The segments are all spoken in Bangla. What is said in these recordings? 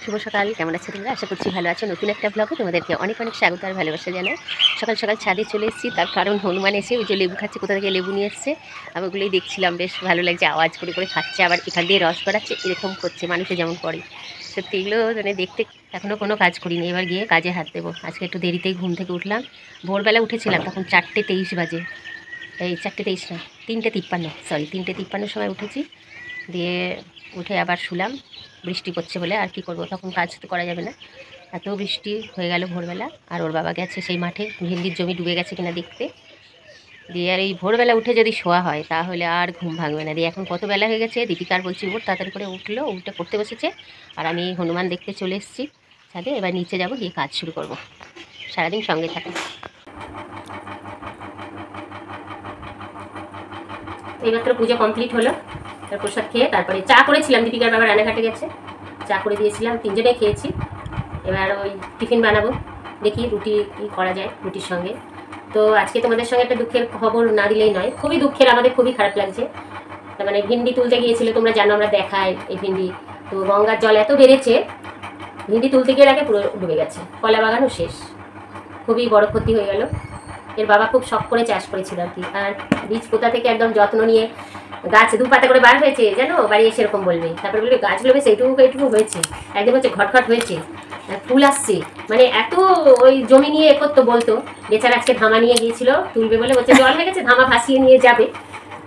শুভ সকাল, কেমন আছো তোমরা? আশা করছি ভালো আছো। নতুন একটা ব্লগে তোমাদেরকে অনেক অনেক স্বাগত আর ভালোবাসা জানাই। সকাল সকাল ছাদে চলে এসেছি, তার কারণ হনুমান এসে ওই যে লেবু খাচ্ছে, কোথা থেকে লেবু নিয়ে এসছে। আমি ওগুলোই দেখছিলাম, বেশ ভালো লাগছে, আওয়াজ করে করে খাচ্ছে, আবার এখান দিয়ে রস করাচ্ছে, এরকম করছে মানুষে যেমন করে। সত্যি এগুলো মানে দেখতে এখনও কোনো কাজ করিনি, এবার গিয়ে কাজে হাত দেবো। আজকে একটু দেরিতেই ঘুম থেকে উঠলাম, ভোরবেলা উঠেছিলাম, তখন 4:23 বাজে, এই 4:23 না, 3:53, সরি 3:53 সময় উঠেছি। দিয়ে উঠে আবার শুলাম, বৃষ্টি পড়ছে বলে। আর কি করব, তখন কাজ তো করা যাবে না, এত বৃষ্টি হয়ে গেল ভোরবেলা। আর ওর বাবা গেছে সেই মাঠে, ভেন্ডির জমি ডুবে গেছে কিনা দেখতে। দিয়ে আর এই ভোরবেলা উঠে যদি শোয়া হয় তাহলে আর ঘুম ভাঙবে না। দিয়ে এখন কত বেলা হয়ে গেছে, দীপিকার বলছি উঠ, তাড়াতাড়ি করে উঠলো, উঠে পড়তে বসেছে। আর আমি হনুমান দেখতে চলে এসেছি ছাদে, এবার নিচে যাব, গিয়ে কাজ শুরু করব। সারাদিন সঙ্গে থাকি। এইমাত্র পুজো কমপ্লিট হলো, তার প্রসাদ খেয়ে তারপরে চা করেছিলাম, দীপিকার বাবা রান্নাঘাটে গেছে, চা করে দিয়েছিলাম, 3 জনে খেয়েছি। এবার ওই টিফিন বানাবো, দেখি রুটি কী করা যায় রুটির সঙ্গে। তো আজকে তোমাদের সঙ্গে একটা দুঃখের খবর না দিলেই নয়, খুবই দুঃখের, আমাদের খুবই খারাপ লাগছে। তার মানে ভিন্ডি তুলতে গিয়েছিল, তোমরা জানো আমরা দেখাই এই ভিন্ডি, তো গঙ্গার জল এত বেড়েছে, ভিন্ডি তুলতে গিয়ে আগে পুরো ডুবে গেছে, কলা বাগানও শেষ, খুবই বড় ক্ষতি হয়ে গেল। এর বাবা খুব শখ করে চাষ করেছিল আর কি, আর বীজ পোতা থেকে একদম যত্ন নিয়ে গাছ 2 পাতা করে বার হয়েছে, জানো বাড়ি এসে এরকম বলবে, তারপরে বলবে গাছগুলো বেশ এইটুকু হয়েছে, একদম হচ্ছে ঘটঘট হয়েছে, ফুল আসছে, মানে এত ওই জমি নিয়ে করতো, বলতো বেচারা আজকে ধামা নিয়ে গিয়েছিল তুলবে বলে, বলছে জল হয়ে গেছে, ধামা ভাসিয়ে নিয়ে যাবে,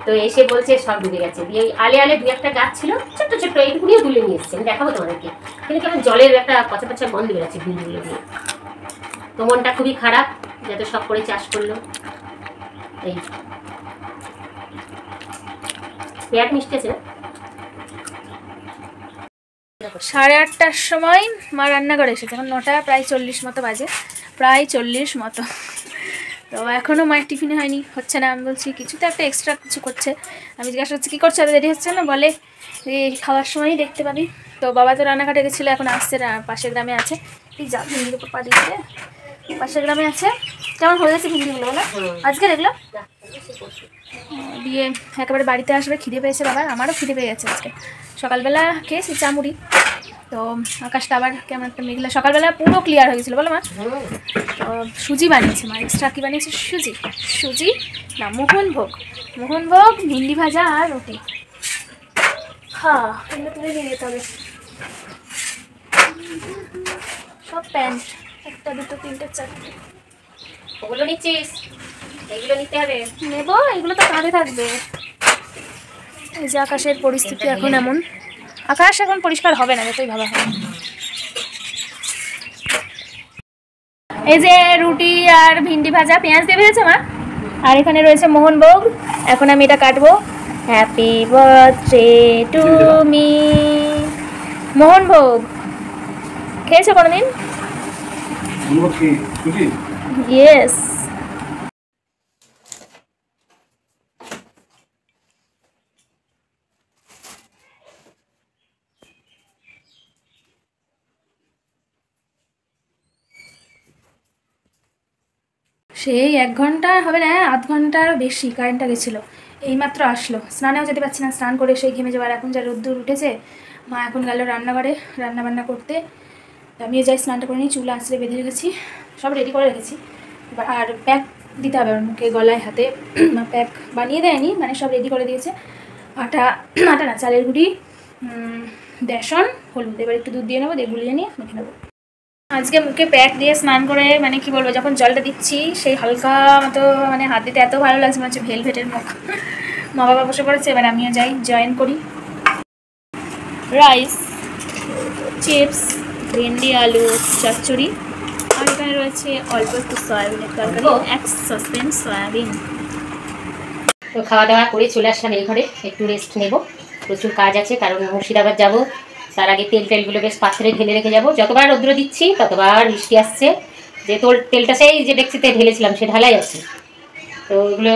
তো এসে বলছে সব ডুবে গেছে। দিয়ে আলে আলে 2-1টা গাছ ছিল ছোট্ট ছোট্ট, এইটুকুনিও তুলে নিয়ে এসছে, আমি দেখাবো তোমাদেরকে, কিন্তু কেমন জলের একটা পচা পচা গন্ধ বেরোচ্ছে ভিন্ডিগুলো দিয়ে। তো মনটা খুবই খারাপ, যাতে শখ করে চাষ করলো। এই পেঁয়াজ মিষ্টি আছে না? 8:30টার সময় মা রান্নাঘরে এসেছে, এখন 9টা প্রায় 40 মতো বাজে, প্রায় 40 মতো। তো এখনও মায়ের টিফিনে হয়নি, হচ্ছে না। আমি বলছি কিছু তো একটা এক্সট্রা কিছু করছে, আমি জিজ্ঞাসা করছি কী করছে, রেডি হচ্ছে না, বলে এই খাওয়ার সময়ই দেখতে পাবি। তো বাবা তো রান্নাঘাটে গেছিলো, এখন আসছে, পাশের গ্রামে আছে, এই যা ভিন্ডির উপর পা দিচ্ছে, পাশের গ্রামে আছে। কেমন হয়ে গেছে ভিন্ডিগুলো বলো আজকে দেখলো, দিয়ে একেবারে বাড়িতে আসবে, খিদে পেয়েছে বাবার, আমারও খিদে পেয়ে গেছে আজকে। সকালবেলা খেয়েছি চামুড়ি, তো আকাশটা আবার কেমন একটা মেঘলা, সকালবেলা পুরো ক্লিয়ার হয়ে গেছিলো বলো মা। সুজি বানিয়েছে মা, এক্সট্রা কী বানিয়েছে, সুজি না মোহনভোগ, ভিন্ডি ভাজা আর রুটি। হ্যাঁ এগুলো তুলে নিয়ে যেতে হবে, সব প্যান্ট, 1, 2, 3, 4। ওগুলো নিচ্ছিস, এগুলো নিতে হবে, নেবো, এগুলো তো কাঁধে থাকবে। এই যে আকাশের পরিস্থিতি এখন এমন, আকাশ এখন পরিষ্কার হবে না যতই ভাবা হয়। এই যে রুটি আর ভিন্ডি ভাজা পেঁয়াজ দিয়ে ভেজেছে মা, আর এখানে রয়েছে মোহনভোগ, এখন আমি এটা কাটবো। Happy birthday to me. মোহনভোগ খেয়েছো কোনোদিন? ইয়েস। সেই 1 ঘন্টা হবে না, আধ ঘন্টারও বেশি কারেন্টটা গেছিলো, এইমাত্র আসলো। স্নানেও যেতে পারছি না, স্নান করে সেই ঘেমে যাবার, এখন যা রোদ্দুর উঠেছে। মা এখন গেল রান্নাঘরে রান্নাবান্না করতে, আমিও যাই স্নানটা করে নিই, চুল আঁচড়ে বেঁধে রেখেছি, সব রেডি করে রেখেছি। আর প্যাক দিতে হবে মুখে, গলায়, হাতে, প্যাক বানিয়ে দেয়নি, মানে সব রেডি করে দিয়েছে। আটা না, চালের গুঁড়ি, বেসন, হলুদ, এবার একটু দুধ দিয়ে নেবো, দিয়ে গুলিয়ে নিয়ে মেখে নেবো। আজকে মুখে প্যাক দিয়ে স্নান করে, মানে কি বলবো, যখন জলটা দিচ্ছি সেই হালকা মতো, মানে হাত দিতে এত ভালো লাগছে, মনে হচ্ছে ভেলভেটের মুখ। মা বাবা বসে পড়েছে, এবার আমিও যাই জয়েন করি। রাইস, চিপস, ভেন্ডি আলু চচ্চড়ি, আর এখানে রয়েছে অল্প একটু সয়াবিনের তরকারি, 1 সসপ্যান সয়াবিন। তো খাওয়া দাওয়া করে চলে আসলাম এই ঘরে, একটু রেস্ট নেব, প্রচুর কাজ আছে, কারণ মুর্শিদাবাদ যাব, তার আগে তেলগুলো বেশ পাত্রে ঢেলে রেখে যাব। যতবার রৌদ্র দিচ্ছি ততবার বৃষ্টি আসছে, যে তেলটা সেই যে ডেকচিতে ঢেলেছিলাম সে ঢালাই আছে, তো ওইগুলো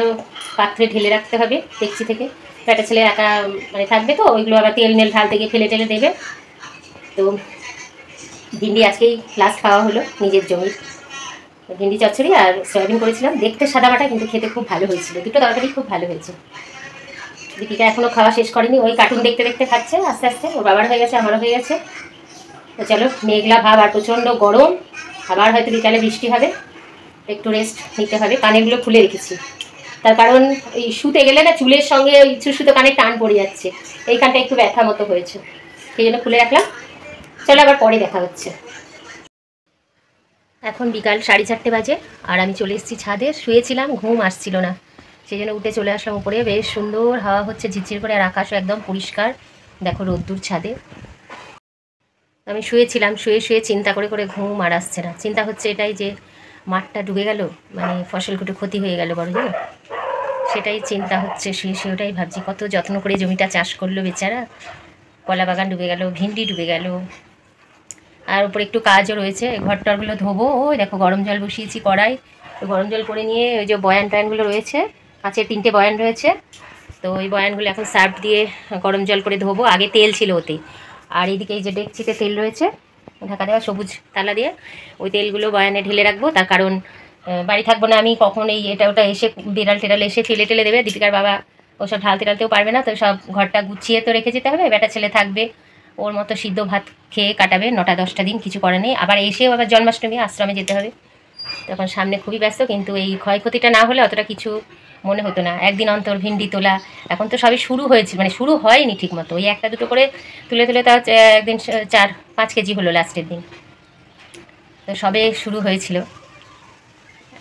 পাত্রে ঢেলে রাখতে হবে ডেকচি থেকে। একটা ছেলে একা মানে থাকবে, তো ওইগুলো আবার তেল ঢালতে গিয়ে ফেলে টেলে দেবে। তো ভিন্ডি আজকেই লাস্ট খাওয়া হলো নিজের জমির, ভিন্ডি চচ্চড়ি আর সয়াবিন করেছিলাম, দেখতে সাদামাটা কিন্তু খেতে খুব ভালো হয়েছিল, দুটো তরকারি খুব ভালো হয়েছে। দীপিকা এখনও খাওয়া শেষ করেনি, ওই কার্টুন দেখতে দেখতে খাচ্ছে আস্তে আস্তে, ওর বাবার হয়ে গেছে, আমারও হয়ে গেছে। তো চলো, মেঘলা ভাব আর প্রচণ্ড গরম, আবার হয়তো বিকালে বৃষ্টি হবে, একটু রেস্ট নিতে হবে। কানেরগুলো খুলে রেখেছি, তার কারণ এই শুতে গেলে না চুলের সঙ্গে ওই সুতো কানে টান পড়ে যাচ্ছে, এইখানটা একটু ব্যথা মতো হয়েছে, সেই জন্য খুলে রাখলাম। চলো আবার পরে দেখা হচ্ছে। এখন বিকাল 4:30 বাজে, আর আমি চলে এসেছি ছাদে। শুয়েছিলাম, ঘুম আসছিল না, সেই জন্য উঠে চলে আসলাম উপরে। বেশ সুন্দর হাওয়া হচ্ছে ঝিরঝির করে, আর আকাশও একদম পরিষ্কার, দেখো রোদ্দুর ছাদে। আমি শুয়েছিলাম, শুয়ে শুয়ে চিন্তা করে করে ঘুম আর আসছে না। চিন্তা হচ্ছে এটাই যে মাঠটা ডুবে গেল, মানে ফসলগুলো ক্ষতি হয়ে গেল বড়, জানো, সেটাই চিন্তা হচ্ছে। শুয়ে শুয়ে ওটাই ভাবছি, কত যত্ন করে জমিটা চাষ করলো বেচারা, কলা বাগান ডুবে গেল, ভিন্ডি ডুবে গেল। আর উপরে একটু কাজও রয়েছে, ঘরটরগুলো ধোবো। ওই দেখো গরম জল বসিয়েছি কড়াই, তো গরম জল করে নিয়ে ওই যে বয়ান টয়ানগুলো রয়েছে, কাঁচের 3টে বয়ান রয়েছে, তো ওই বয়ানগুলো এখন সার্ফ দিয়ে গরম জল করে ধোবো। আগে তেল ছিল ওতে, আর এইদিকে এই যে ডেকচিতে তেল রয়েছে ঢাকা দেওয়া সবুজ তালা দিয়ে, ওই তেলগুলো বয়ানে ঢেলে রাখবো। তার কারণ বাড়ি থাকবো না আমি, কখন এই এটা ওটা এসে বিড়াল টেরাল এসে ফেলে টেলে দেবে। দীপিকার বাবা ওসব ঢালতে টালতেও পারবে না, তো সব ঘরটা গুছিয়ে তো রেখে যেতে হবে। বেটা ছেলে থাকবে, ওর মতো সিদ্ধ ভাত খেয়ে কাটাবে 9-10টা দিন, কিছু করার নেই। আবার এসেও আবার জন্মাষ্টমী আশ্রমে যেতে হবে, তখন সামনে খুবই ব্যস্ত। কিন্তু এই ক্ষয়ক্ষতিটা না হলে অতটা কিছু মনে হতো না। একদিন অন্তর ভিন্ডি তোলা, এখন তো সবই শুরু হয়েছে, মানে শুরু হয়নি ঠিক মতো, ওই 1-2 করে তুলে তুলে তা একদিন 4-5 কেজি হলো লাস্টের দিন, তো সবে শুরু হয়েছিল।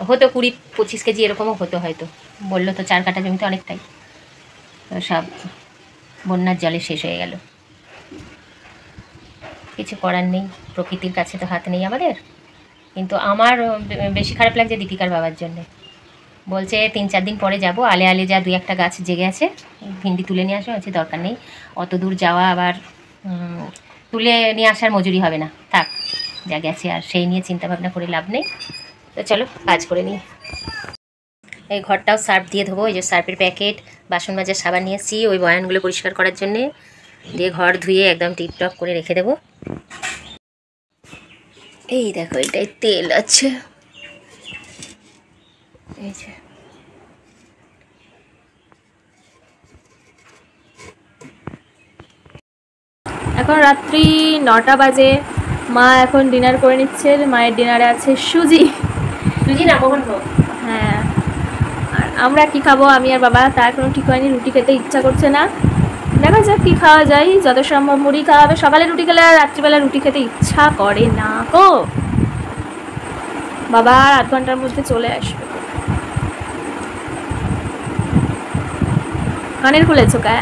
হতো 20-25 কেজি এরকমও হতো হয়তো, বললো তো 4 কাঠা জমিতে অনেকটাই, তো সব বন্যার জলে শেষ হয়ে গেল। কিছু করার নেই, প্রকৃতির কাছে তো হাত নেই আমাদের। কিন্তু আমার বেশি খারাপ লাগছে দীপিকার বাবার জন্যে। বলছে 3-4 দিন পরে যাব, আলে আলে যা 2-1টা গাছ জেগে আছে, ভিন্ডি তুলে নিয়ে আসবে। হচ্ছে দরকার নেই অত দূর যাওয়া, আবার তুলে নিয়ে আসার মজুরি হবে না, থাক যা গেছে, আর সেই নিয়ে চিন্তা ভাবনা করে লাভ নেই। তো চলো কাজ করে নিই। এই ঘরটাও সার্ফ দিয়ে ধোবো, এই যে সার্ফের প্যাকেট, বাসন মাজার সাবান নিয়েছি ওই বয়ানগুলো পরিষ্কার করার জন্যে, দিয়ে ঘর ধুয়ে একদম টিপটপ করে রেখে দেবো। এই দেখো এটাই তেল আছে, এই যে এখন রাত্রি 9টা বাজে, মা এখন ডিনার করে নিচ্ছে। মায়ের ডিনারে আছে সুজি। সুজি না মোহন ভোগ। হ্যাঁ, আর আমরা কি খাবো আমি আর বাবা তা এখনো ঠিক হয়নি। রুটি খেতে ইচ্ছা করছে না, দেখা যাক কী খাওয়া যায়। যত সম্ভব মুড়ি খাওয়া হবে। সকালে রুটি খেলে আর রাত্রিবেলা রুটি খেতে ইচ্ছা করে না গো। বাবা আর 8 ঘন্টার মধ্যে চলে আসবে। কানের খুলেছো কা?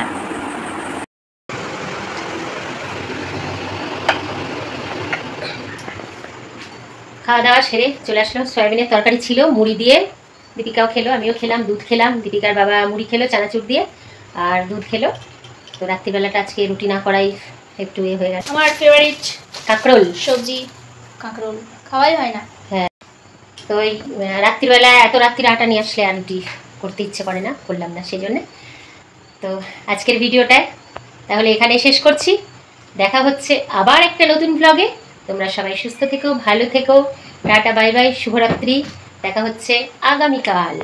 খাওয়া দাওয়া সেরে চলে আসলো। সয়াবিনের তরকারি ছিল, মুড়ি দিয়ে দীপিকাও খেলো, আমিও খেলাম, দুধ খেলাম। দীপিকার বাবা মুড়ি খেলো চানাচুর দিয়ে, আর দুধ খেলো। তো রাত্রিবেলাটা আজকে রুটি না করাই একটু এ হয়ে গেছে। আমার ফেভারিট কাঁকরোল সবজি কাঁকরোল, খাওয়াই হয় না। হ্যাঁ, তো ওই রাত্রিবেলা এত রাত্রির আটা নিয়ে আসলে আর রুটি করতে ইচ্ছে করে না, করলাম না সেই জন্যে। তো আজকের ভিডিওটায় তাহলে এখানে শেষ করছি। দেখা হচ্ছে আবার একটা নতুন ব্লগে। তোমরা সবাই সুস্থ থেকো, ভালো থেকো, টাটা বাই বাই, শুভরাত্রি। দেখা হচ্ছে আগামীকাল।